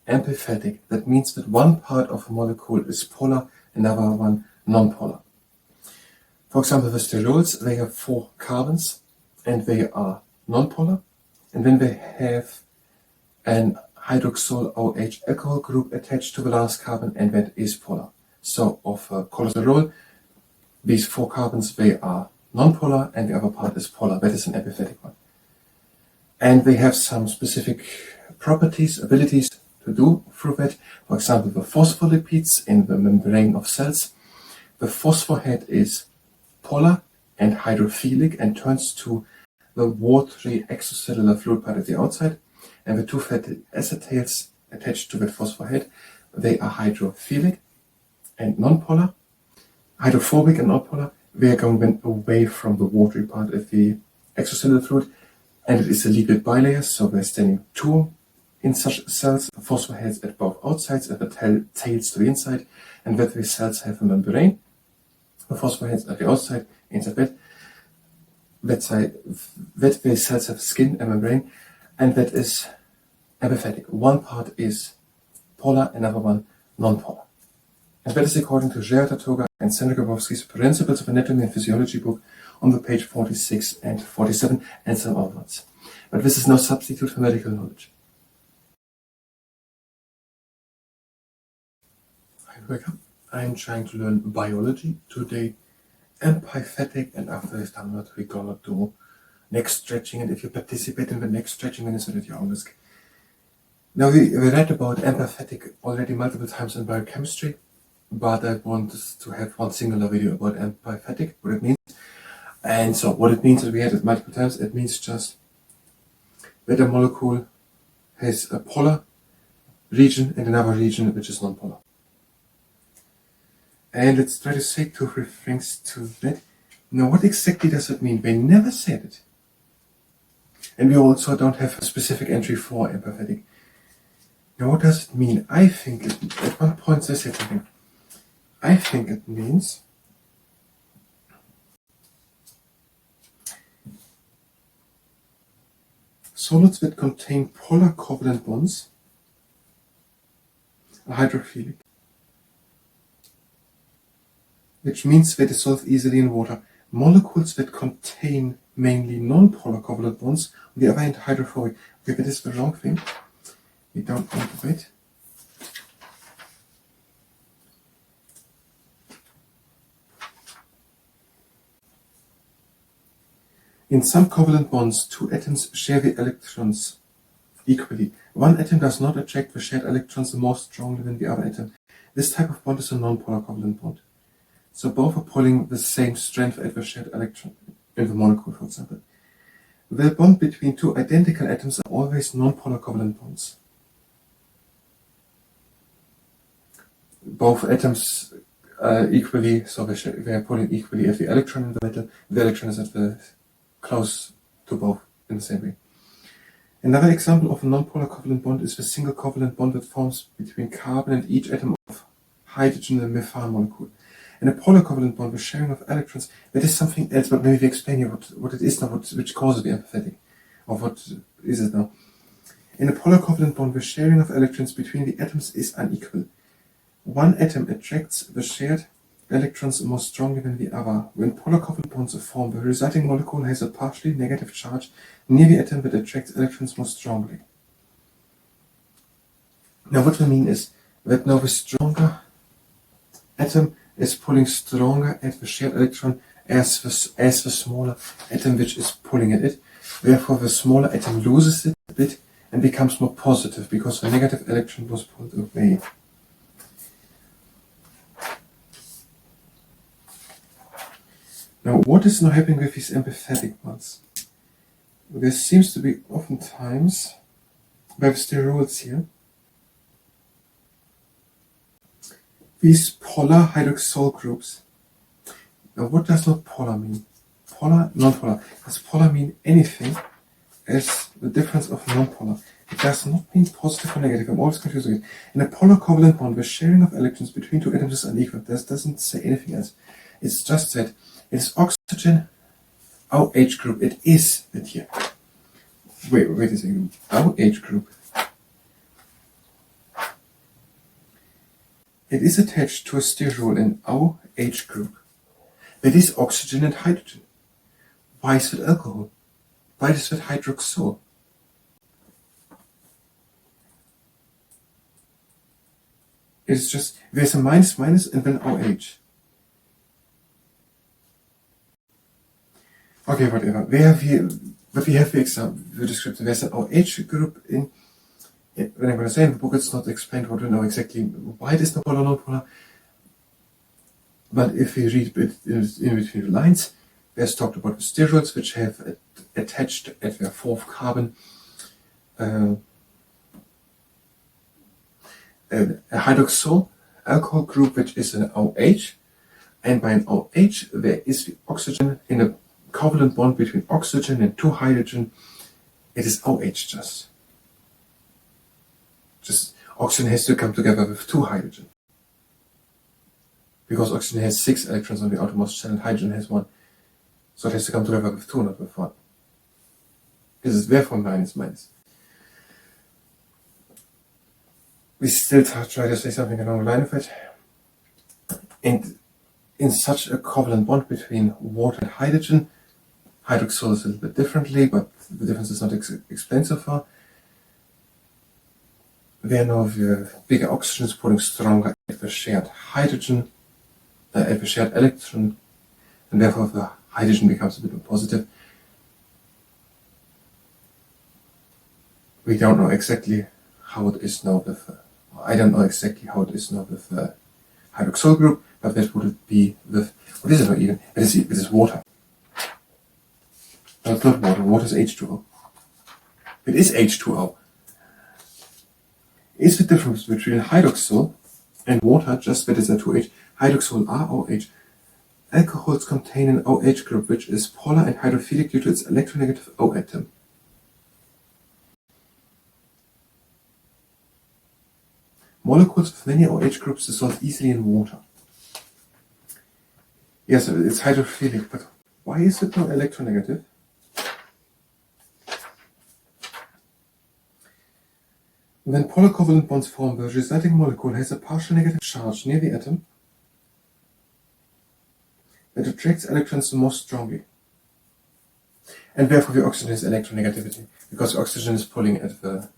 Amphipathic. That means that one part of a molecule is polar, another one non-polar. For example, the sterols, they have 4 carbons and they are non-polar. And then they have an hydroxyl OH alcohol group attached to the last carbon, and that is polar. So of cholesterol, these 4 carbons, they are non-polar and the other part is polar. That is an amphipathic one. And they have some specific properties, abilities to do through that. For example, the phospholipids in the membrane of cells. The phosphorhead is polar and hydrophilic and turns to the watery extracellular fluid part at the outside. And the 2 fatty acetals attached to the phosphorhead, they are hydrophilic and non-polar. Hydrophobic and non-polar, they are going then away from the watery part of the extracellular fluid, and it is a lipid bilayer, so they're standing 2 in such cells, the phosphorheads at both outsides and the tails to the inside, and that the cells have a membrane. The phosphorheads at the outside, inside that the cells have skin and membrane, and that is amphipathic. One part is polar, another one non-polar. And that is according to Gerard and Sandra Grabowski's Principles of Anatomy and Physiology book on the page 46 and 47 and some other ones. But this is no substitute for medical knowledge. Hi, welcome. I'm trying to learn biology today, Amphipathic, and after this done that, we're gonna do Neckstretching, and if you participate in the Neckstretching, then it's at your own risk. Now, we read about Amphipathic already multiple times in Biochemistry, but I wanted to have one singular video about Amphipathic, what it means. And so what it means that we had it multiple times, it means just that a molecule has a polar region and another region which is non-polar. And let's try to say 2 things to that. Now, what exactly does it mean? They never said it. And we also don't have a specific entry for Amphipathic. Now, what does it mean? I think at one point they said something. I think it means solids that contain polar covalent bonds are hydrophilic, which means they dissolve easily in water. Molecules that contain mainly non-polar covalent bonds, on the other hand, hydrophobic. Okay, that is the wrong thing. We don't want to wait. In some covalent bonds, 2 atoms share the electrons equally. One atom does not attract the shared electrons more strongly than the other atom. This type of bond is a non-polar covalent bond. So both are pulling the same strength at the shared electron in the molecule, for example. The bond between 2 identical atoms are always non-polar covalent bonds. Both atoms equally, so they are pulling equally at the electron in the metal. The electron is at the close to both in the same way. Another example of a non-polar covalent bond is the single covalent bond that forms between carbon and each atom of hydrogen in the methane molecule. In a polar covalent bond with sharing of electrons, that is something else, but maybe we explain here what it is now, which causes the amphipathic, or what is it now. In a polar covalent bond, the sharing of electrons between the atoms is unequal. One atom attracts the shared electrons more strongly than the other. When polar covalent bonds are formed, the resulting molecule has a partially negative charge near the atom that attracts electrons more strongly. Now what we mean is that now the stronger atom is pulling stronger at the shared electron as the smaller atom which is pulling at it. Therefore the smaller atom loses it a bit and becomes more positive because the negative electron was pulled away. Now, what is now happening with these amphipathic ones? There seems to be oftentimes, by the sterols here, these polar hydroxyl groups. Now, what does not polar mean? Polar, non-polar. Does polar mean anything as the difference of non-polar? It does not mean positive or negative. I'm always confused with it. In a polar covalent bond, the sharing of electrons between 2 atoms is unequal. This doesn't say anything else. It's just that it's oxygen, OH group. It is it here. Wait a second. OH group. It is attached to a sterol in OH group. That is oxygen and hydrogen. Why is it alcohol? Why is it hydroxyl? It's just, there's a minus minus and then OH. Okay, whatever. We have here, but we have the example, the description. There's an OH group in, when I'm going to say in the book, it's not explained what we know exactly why it is non-polar, non-polar. But if we read it in between the lines, there's talked about the sterols which have attached at their fourth carbon a hydroxyl alcohol group which is an OH, and by an OH there is the oxygen in a covalent bond between oxygen and two hydrogen. It is OH just oxygen has to come together with two hydrogen. Because oxygen has 6 electrons on the outermost shell and hydrogen has 1. So it has to come together with 2, not with 1. This is therefore minus minus. We still try to say something along the line of it. And in such a covalent bond between water and hydrogen, hydroxyl is a little bit differently, but the difference is not explained so far. Where now the bigger oxygen is pulling stronger at the shared hydrogen, at the shared electron, and therefore the hydrogen becomes a bit more positive. We don't know exactly how it is now with, I don't know exactly how it is now with the hydroxyl group, but that would be with, what is it not even? It is water. No, it's not water. Water is H2O. It is H2O. Is the difference between hydroxyl and water just that it's a 2H? Hydroxyl are OH. Alcohols contain an OH group which is polar and hydrophilic due to its electronegative O atom. Molecules with many OH groups dissolve easily in water. Yes, it's hydrophilic, but why is it not electronegative? When polar covalent bonds form, the resulting molecule has a partial negative charge near the atom that attracts electrons the most strongly. And therefore the oxygen has electronegativity, because oxygen is pulling at the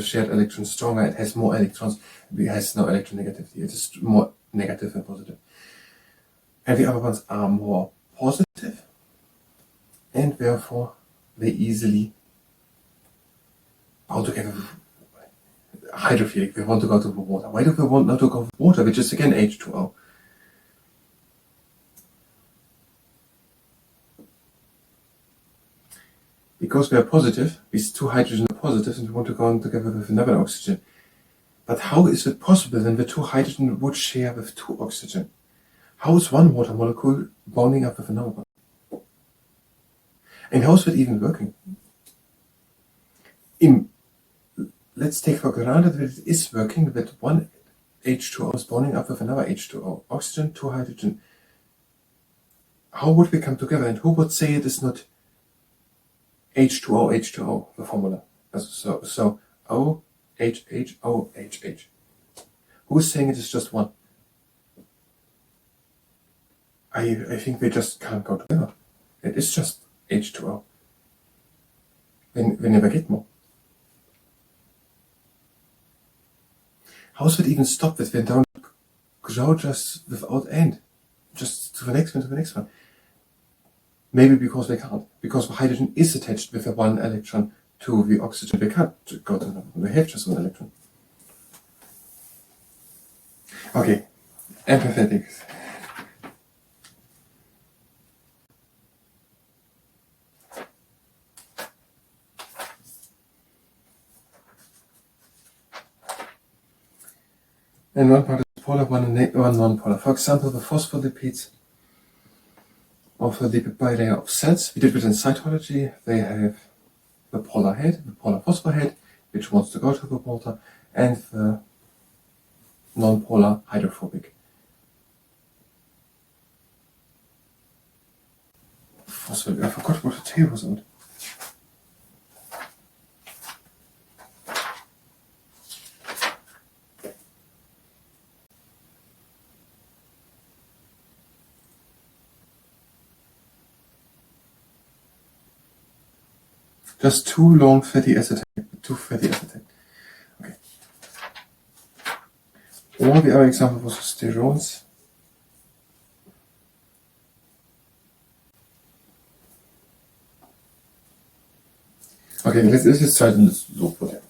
shared electron stronger, it has more electrons, it has no electronegativity, it is more negative than positive. And the other ones are more positive, and therefore they easily bound together. Hydrophilic, we want to go to the water. Why do we want not to go to water, which is again H2O? Because we are positive, these two hydrogen are positive, and we want to go on together with another oxygen. But how is it possible then the two hydrogen would share with two oxygen? How is one water molecule bonding up with another one? And how is that even working? Let's take for granted that it is working, that one H2O is bonding up with another H2O. Oxygen, two hydrogen. How would we come together, and who would say it is not H2O, H2O, the formula? So O, H, H, O, H, H. Who is saying it is just one? I think they just can't go together. It is just H2O. We never get more. How is it even stopped that we don't grow just without end? Just to the next one, to the next one. Maybe because they can't. Because the hydrogen is attached with a one electron to the oxygen. They can't go to another one. They have just one electron. Okay, amphipathic. And one part is polar, one non-polar. For example, the phospholipids of the lipid bilayer of cells. We did it in cytology. They have the polar head, the polar phosphohead, which wants to go to the water, and the non-polar hydrophobic. Phospholipid. I forgot what the tail was on. Just two long fatty acetate, two fatty acetate. Okay. Or the other example was sterols. Okay, let's just try to look for that.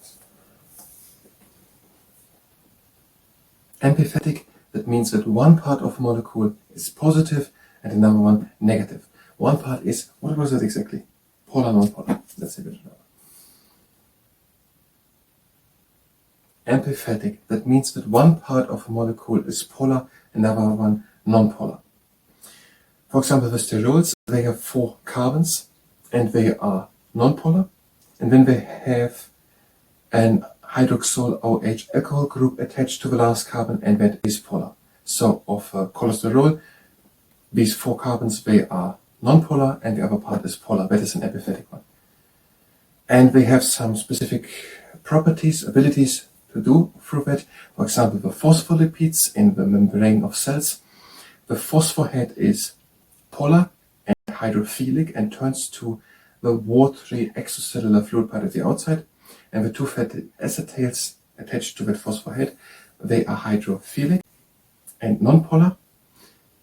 Amphipathic, that means that one part of a molecule is positive and another one negative. One part is, what was that exactly? Polar, non-polar. Let's see it now. Amphipathic, that means that one part of a molecule is polar, another one non-polar. For example, the sterols, they have 4 carbons and they are non-polar, and then they have an hydroxyl OH alcohol group attached to the last carbon, and that is polar. So of cholesterol, these 4 carbons, they are non-polar and the other part is polar. That is an amphipathic one. And they have some specific properties, abilities to do through that. For example, the phospholipids in the membrane of cells. The phosphorhead is polar and hydrophilic and turns to the watery extracellular fluid part at the outside. And the 2 fatty acetals attached to that phosphohead, they are hydrophilic and non-polar.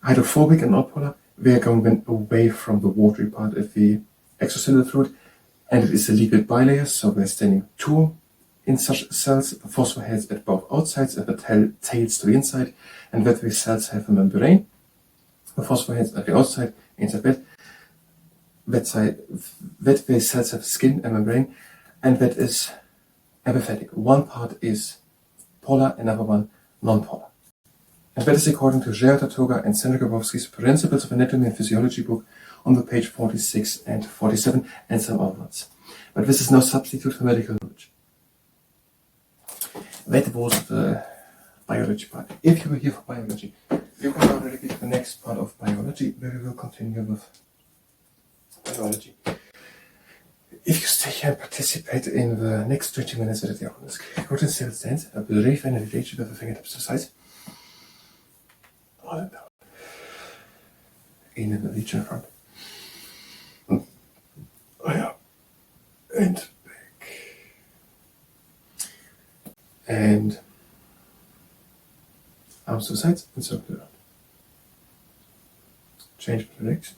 Hydrophobic and non-polar, they are going then away from the watery part of the extracellular fluid, and it is a lipid bilayer, so they're standing 2 in such cells, the phosphoheads at both outsides and the tails to the inside, and that these cells have a membrane. The phosphoheads at the outside, inside that these cells have skin and membrane, and that is amphipathic. One part is polar, another one non-polar. And that is according to Gertatoga and Sandra Grabowski's Principles of Anatomy and Physiology book on the page 46 and 47 and some other ones. But this is no substitute for medical knowledge. That was the biology part. If you were here for biology, you can already get to the next part of biology, where we will continue with biology. If you stay here and participate in the next 20 minutes at the office, go to still stand, I believe in the engage with the fingertips to the side. All down. In the reach in front. Oh yeah. And back. And arms to the sides and circle around. Change the direction.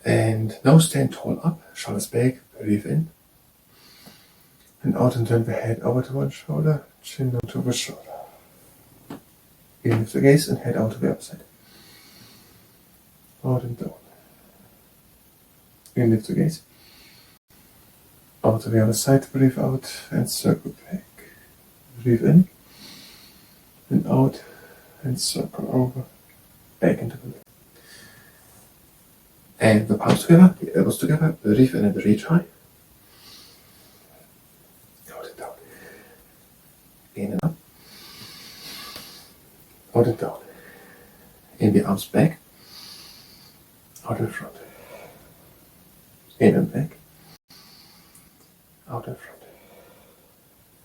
And now stand tall up, shoulders back, breathe in. And out and turn the head over to one shoulder, chin down to the shoulder. In lift the gaze and head out to the other side. Out and down. In lift the gaze. Out to the other side, breathe out and circle back. Breathe in. And out and circle over. Back into the middle. And the palms together, the elbows together, breathe in and retry. Out and down. In and up. Out and down. In the arms back. Out and front. In and back. Out and front.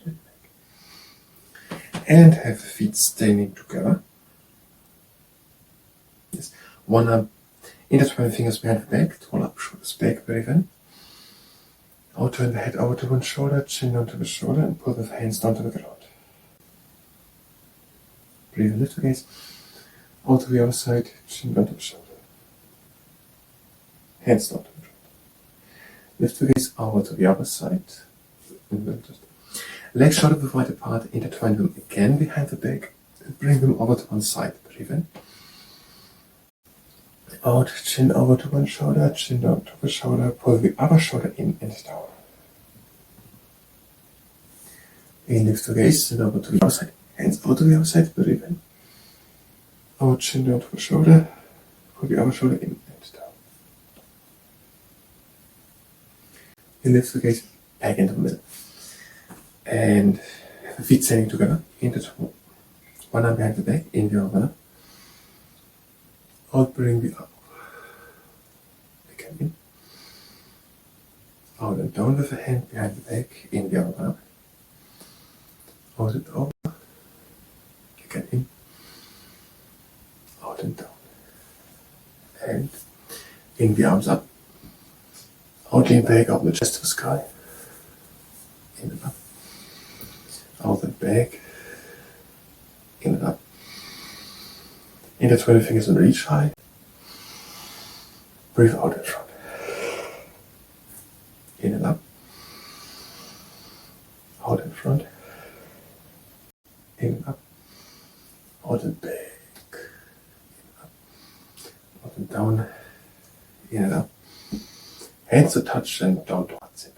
In back. And have the feet standing together. Yes. One arm. Intertwine the fingers behind the back, tall up, shoulders back, breathe in. Out, turn the head over to one shoulder, chin down to the shoulder, and pull the hands down to the ground. Breathe in, lift the gaze. Out to the other side, chin down to the shoulder. Hands down to the ground. Lift the gaze over to the other side. Legs shoulder width wide apart, intertwine them again behind the back, and bring them over to one side. Breathe in. Out, chin over to one shoulder, chin down to the shoulder, pull the other shoulder in and down. In, lift the gaze, chin over to the other side, hands out to the other side, breathe in. Out, chin down to the shoulder, pull the other shoulder in and down. In, lift the gaze, back into the middle. And the feet standing together, intertwine. One arm behind the back, in the other. Out, bring the arm. Again in. Out and down with the hand behind the back, in the other arm. Out and over. Again in. Out and down. And In the arms up. Out, lean back, open the chest to the sky. In and up. Out and back. In and up. Intertwine the fingers and reach high. Breathe out in front. In and up. Out in front. In and up. Out and back. In and up. Out and down. In and up. Hands to touch and down towards it.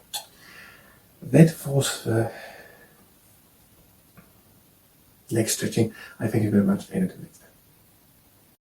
That was the neck stretching. I thank you very much and until next time.